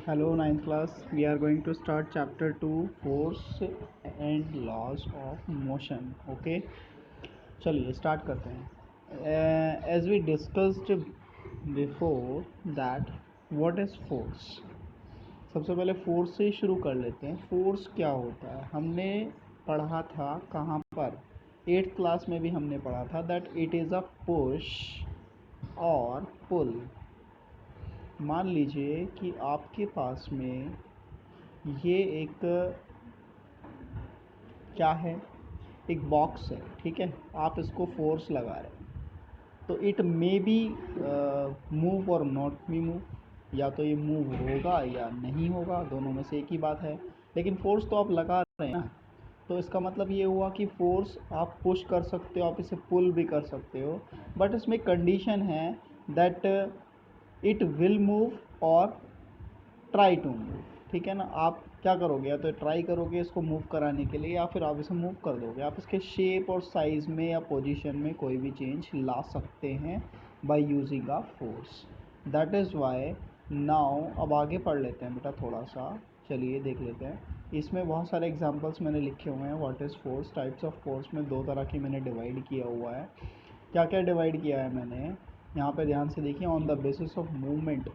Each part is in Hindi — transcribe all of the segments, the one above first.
Hello, ninth class. We are going to start chapter 2, Force and Laws of Motion. Okay, चलिए start करते हैं. As we discussed before that, what is force? सबसे पहले फोर्स से ही शुरू कर लेते हैं. फोर्स क्या होता है हमने पढ़ा था कहाँ पर? 8th क्लास में भी हमने पढ़ा था that it is a push और पुल. मान लीजिए कि आपके पास में ये एक क्या है, एक बॉक्स है, ठीक है. आप इसको फोर्स लगा रहे हैं तो इट मे बी मूव और नॉट बी मूव, या तो ये मूव होगा या नहीं होगा, दोनों में से एक ही बात है. लेकिन फोर्स तो आप लगा रहे हैं ना, तो इसका मतलब ये हुआ कि फोर्स आप पुश कर सकते हो, आप इसे पुल भी कर सकते हो, बट इसमें कंडीशन है दैट इट विल मूव और ट्राई टू मूव. ठीक है ना. आप क्या करोगे, या तो ट्राई करोगे इसको मूव कराने के लिए, या फिर आप इसे मूव कर दोगे. आप इसके शेप और साइज़ में या पोजीशन में कोई भी चेंज ला सकते हैं by using a force. That is why now अब आगे पढ़ लेते हैं बेटा थोड़ा सा. चलिए देख लेते हैं. इसमें बहुत सारे एग्जांपल्स मैंने लिखे हुए हैं. What is force, types of force में दो तरह की मैंने डिवाइड किया हुआ है. क्या क्या डिवाइड किया है मैंने, यहाँ पे ध्यान से देखिए. On the basis of movement,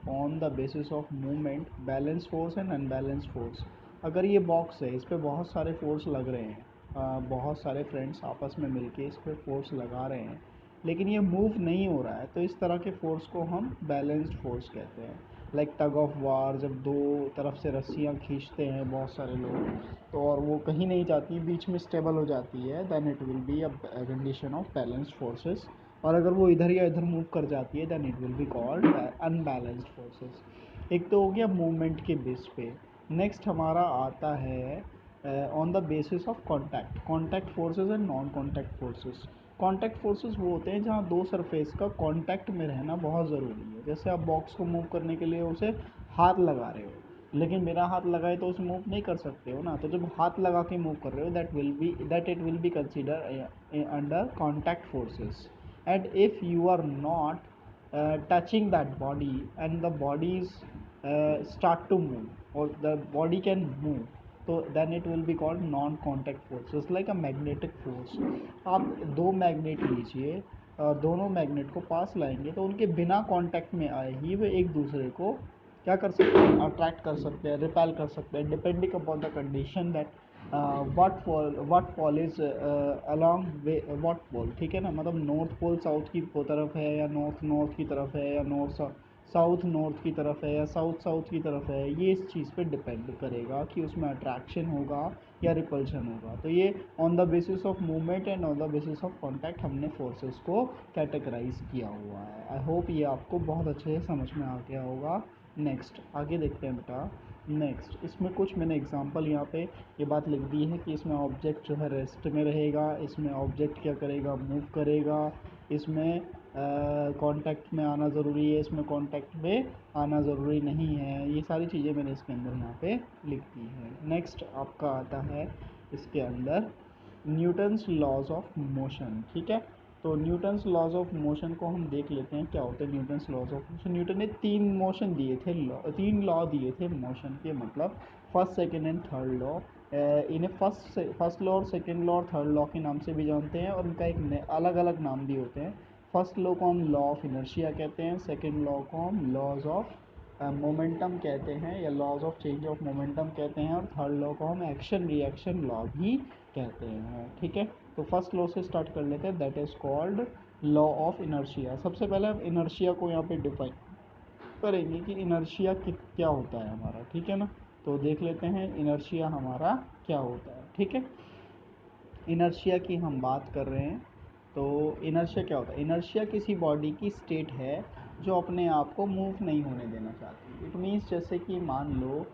balance force and unbalance force. अगर ये बॉक्स है, इस पर बहुत सारे फोर्स लग रहे हैं, बहुत सारे फ्रेंड्स आपस में मिलके इस पर फोर्स लगा रहे हैं, लेकिन ये मूव नहीं हो रहा है, तो इस तरह के फोर्स को हम बैलेंस्ड फोर्स कहते हैं. लाइक टग ऑफ वार, जब दो तरफ से रस्सियाँ खींचते हैं बहुत सारे लोग, तो और वो कहीं नहीं जाती, बीच में स्टेबल हो जाती है, then it will be a condition of balanced forces. और अगर वो इधर या इधर मूव कर जाती है then it will be called unbalanced forces. एक तो हो गया मूवमेंट के बेस पे. नेक्स्ट हमारा आता है on the basis of contact forces and non contact forces. Contact forces वो होते हैं जहाँ दो सरफेस का कॉन्टैक्ट में रहना बहुत ज़रूरी है. जैसे आप बॉक्स को मूव करने के लिए उसे हाथ लगा रहे हो, लेकिन बिना हाथ लगाए तो उसे मूव नहीं कर सकते हो ना. तो जब हाथ लगा के मूव कर रहे हो that it will be consider under contact forces. And if you are not touching that body and the bodies start to move or the body can move, तो then it will be called non contact forces like a magnetic force. आप दो मैग्नेट लीजिए और दोनों मैग्नेट को पास लाएंगे तो उनके बिना कांटेक्ट में आए ही वे एक दूसरे को क्या कर सकते हैं, अट्रैक्ट कर सकते हैं, रिपेल कर सकते हैं, depending upon the condition that what pole is along what pole. ठीक है ना. मतलब नॉर्थ पोल साउथ की तरफ है, या नॉर्थ की तरफ है, या साउथ नॉर्थ की तरफ है, या साउथ की तरफ है. ये इस चीज़ पे डिपेंड करेगा कि उसमें अट्रैक्शन होगा या रिपल्शन होगा. तो ये on the basis of movement and on the basis of contact हमने फोर्सेस को कैटेगराइज किया हुआ है. आई होप ये आपको बहुत अच्छे से समझ में आ गया होगा. नेक्स्ट आगे देखते हैं बेटा. नेक्स्ट इसमें कुछ मैंने एग्जांपल यहाँ पे ये बात लिख दी है कि इसमें ऑब्जेक्ट जो है रेस्ट में रहेगा, इसमें ऑब्जेक्ट क्या करेगा, मूव करेगा, इसमें कांटेक्ट में आना ज़रूरी है, इसमें कांटेक्ट में आना ज़रूरी नहीं है. ये सारी चीज़ें मैंने इसके अंदर यहाँ पे लिख दी है. नेक्स्ट आपका आता है इसके अंदर न्यूटन्स लॉज ऑफ मोशन. ठीक है. तो न्यूटन्स लॉज ऑफ मोशन को हम देख लेते हैं क्या होते हैं Newton's laws of motion. Newton ने तीन लॉ दिए थे मोशन के. मतलब first, second and third law. इन्हें फर्स्ट लॉ और सेकेंड लॉ और थर्ड लॉ के नाम से भी जानते हैं, और इनका एक अलग अलग नाम भी होते हैं. फर्स्ट लॉ को हम लॉ ऑफ इनर्शिया कहते हैं, सेकेंड लॉ को हम लॉज ऑफ मोमेंटम कहते हैं या laws of change of momentum कहते हैं, और थर्ड लॉ को हम एक्शन रिएक्शन लॉ भी कहते हैं. ठीक है. तो फर्स्ट लॉ से स्टार्ट कर लेते हैं, that is called law of inertia. सबसे पहले हम इनर्शिया को यहाँ पे डिफाइन करेंगे कि इनर्शिया क्या होता है हमारा. ठीक है ना. तो देख लेते हैं इनर्शिया हमारा क्या होता है. ठीक है. इनर्शिया की हम बात कर रहे हैं. तो इनर्शिया क्या होता है. इनर्शिया किसी बॉडी की स्टेट है जो अपने आप को मूव नहीं होने देना चाहती. इट मीन्स जैसे कि मान लो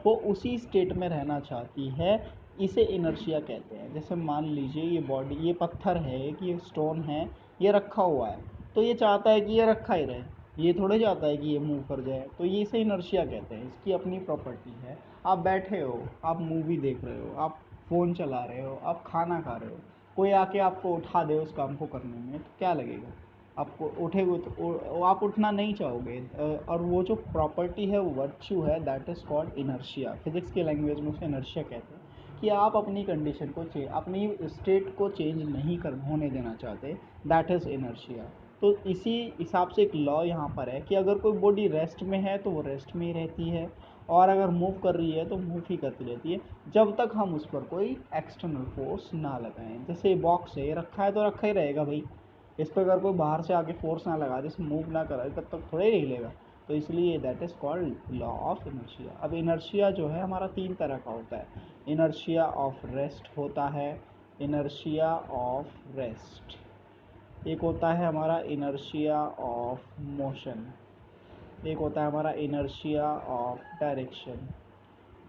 वो उसी स्टेट में रहना चाहती है, इसे इनर्शिया कहते हैं. जैसे मान लीजिए ये बॉडी, ये पत्थर है, कि ये स्टोन है, ये रखा हुआ है, तो ये चाहता है कि ये रखा ही रहे, ये थोड़े चाहता है कि ये मूव कर जाए. तो ये इसे इनर्शिया कहते हैं. इसकी अपनी प्रॉपर्टी है. आप बैठे हो, आप मूवी देख रहे हो, आप फ़ोन चला रहे हो, आप खाना खा रहे हो, कोई आके आपको उठा दे उस काम को करने में, तो क्या लगेगा. आपको उठेगे तो आप उठना नहीं चाहोगे। और वो जो प्रॉपर्टी है, वो वर्च्यू है, that is called inertia. Physics की लैंग्वेज में उसे इनर्शिया कहते हैं कि आप अपनी कंडीशन को अपनी स्टेट को चेंज नहीं कर होने देना चाहते, दैट इज़ इनर्शिया। तो इसी हिसाब से एक लॉ यहाँ पर है कि अगर कोई बॉडी रेस्ट में है तो वो रेस्ट में ही रहती है, और अगर मूव कर रही है तो मूव ही करती रहती है, जब तक हम उस पर कोई एक्सटर्नल फोर्स ना लगाएं। जैसे बॉक्स है, रखा है तो रखा ही रहेगा भाई, इस पर अगर कोई बाहर से आके फोर्स ना लगा दे, मूव ना कराए, तब तक थोड़ा ही हिलेगा। तो इसलिए that is called law of inertia. अब इनर्शिया जो है हमारा 3 तरह का होता है। इनर्शिया ऑफ रेस्ट होता है, इनर्शिया ऑफ रेस्ट, एक होता है हमारा इनर्शिया ऑफ मोशन, एक होता है हमारा inertia of direction,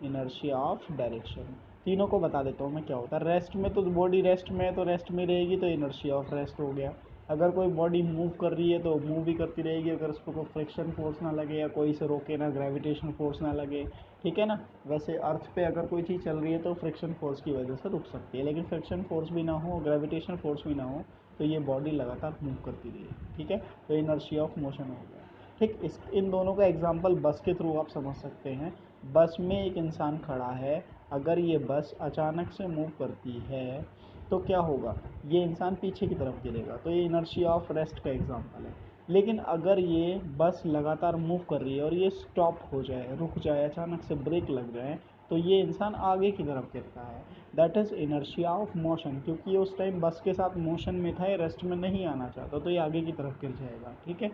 inertia of direction. तीनों को बता देता हूँ मैं क्या होता है। रेस्ट में तो बॉडी रेस्ट में है तो रेस्ट में रहेगी, तो इनर्शिया ऑफ रेस्ट हो गया। अगर कोई बॉडी मूव कर रही है तो मूव भी करती रहेगी, अगर उसको कोई फ्रिक्शन फोर्स ना लगे या कोई से रोके ना, ग्रेविटेशन फोर्स ना लगे, ठीक है ना। वैसे अर्थ पे अगर कोई चीज़ चल रही है तो फ्रिक्शन फोर्स की वजह से रुक सकती है, लेकिन फ्रिक्शन फोर्स भी ना हो, ग्रेविटेशन फोर्स भी ना हो, तो ये बॉडी लगातार मूव करती रहेगी, ठीक है। तो इनर्शिया ऑफ मोशन हो गया, ठीक। इन दोनों का एग्जांपल बस के थ्रू आप समझ सकते हैं। बस में एक इंसान खड़ा है, अगर ये बस अचानक से मूव करती है तो क्या होगा, ये इंसान पीछे की तरफ गिरेगा, तो ये इनर्शिया ऑफ रेस्ट का एग्जांपल है। लेकिन अगर ये बस लगातार मूव कर रही है और ये स्टॉप हो जाए, रुक जाए, अचानक से ब्रेक लग जाए, तो ये इंसान आगे की तरफ गिरता है, that is inertia of motion. क्योंकि ये उस टाइम बस के साथ मोशन में था, ये रेस्ट में नहीं आना चाहता, तो ये आगे की तरफ गिर जाएगा, ठीक है।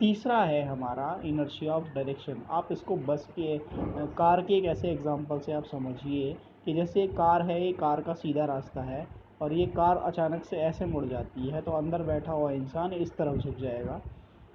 तीसरा है हमारा इनर्शिया ऑफ डायरेक्शन। आप इसको बस के कार के एक ऐसे एग्जांपल से आप समझिए कि जैसे एक कार है, ये कार का सीधा रास्ता है और ये कार अचानक से ऐसे मुड़ जाती है, तो अंदर बैठा हुआ इंसान इस तरफ झुक जाएगा।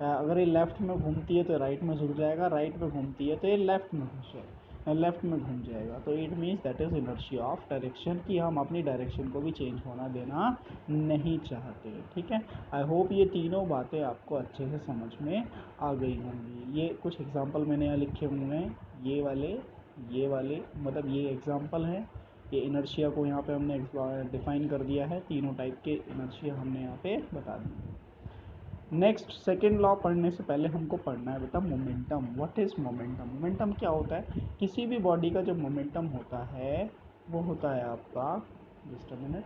अगर ये लेफ़्ट में घूमती है तो राइट में झुक जाएगा, राइट में घूमती है तो ये लेफ़्ट में घुस जाएगा, लेफ़्ट में घूम जाएगा। तो it means that is inertia of direction, कि हम अपनी डायरेक्शन को भी चेंज होना देना नहीं चाहते, ठीक है। आई होप ये तीनों बातें आपको अच्छे से समझ में आ गई होंगी। ये कुछ एग्जांपल मैंने यहाँ लिखे हुए हैं, ये वाले मतलब ये एग्जांपल हैं। ये इनर्शिया को यहाँ पे हमने डिफाइन कर दिया है, तीनों टाइप के इनर्शिया हमने यहाँ पे बता दिए। नेक्स्ट सेकेंड लॉ पढ़ने से पहले हमको पढ़ना है बेटा momentum. What is momentum? Momentum क्या होता है? किसी भी बॉडी का जो मोमेंटम होता है वो होता है आपका, जस्ट अ मिनट,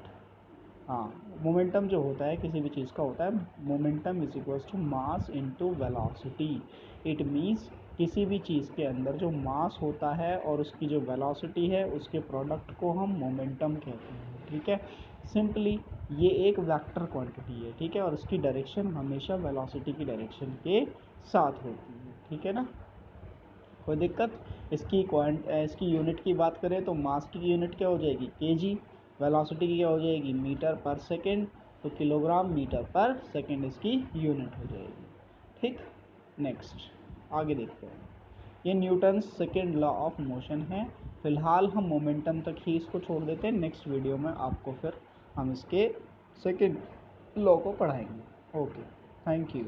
हाँ, मोमेंटम जो होता है किसी भी चीज़ का होता है, momentum is equals to mass into velocity. It means किसी भी चीज़ के अंदर जो मास होता है और उसकी जो वेलोसिटी है, उसके प्रोडक्ट को हम मोमेंटम कहते हैं, ठीक है। सिंपली ये एक वेक्टर क्वांटिटी है, ठीक है, और उसकी डायरेक्शन हमेशा वेलोसिटी की डायरेक्शन के साथ होती है, ठीक है ना, कोई दिक्कत। इसकी यूनिट की बात करें तो मास की यूनिट क्या हो जाएगी, केजी। वेलोसिटी की क्या हो जाएगी, मीटर पर सेकेंड, तो किलोग्राम मीटर पर सेकेंड इसकी यूनिट हो जाएगी, ठीक। नेक्स्ट आगे देखते हैं। ये Newton second law of motion है। फिलहाल हम मोमेंटम तक ही इसको छोड़ देते हैं, नेक्स्ट वीडियो में आपको फिर हम इसके सेकेंड लॉ को पढ़ाएंगे। Okay, thank you.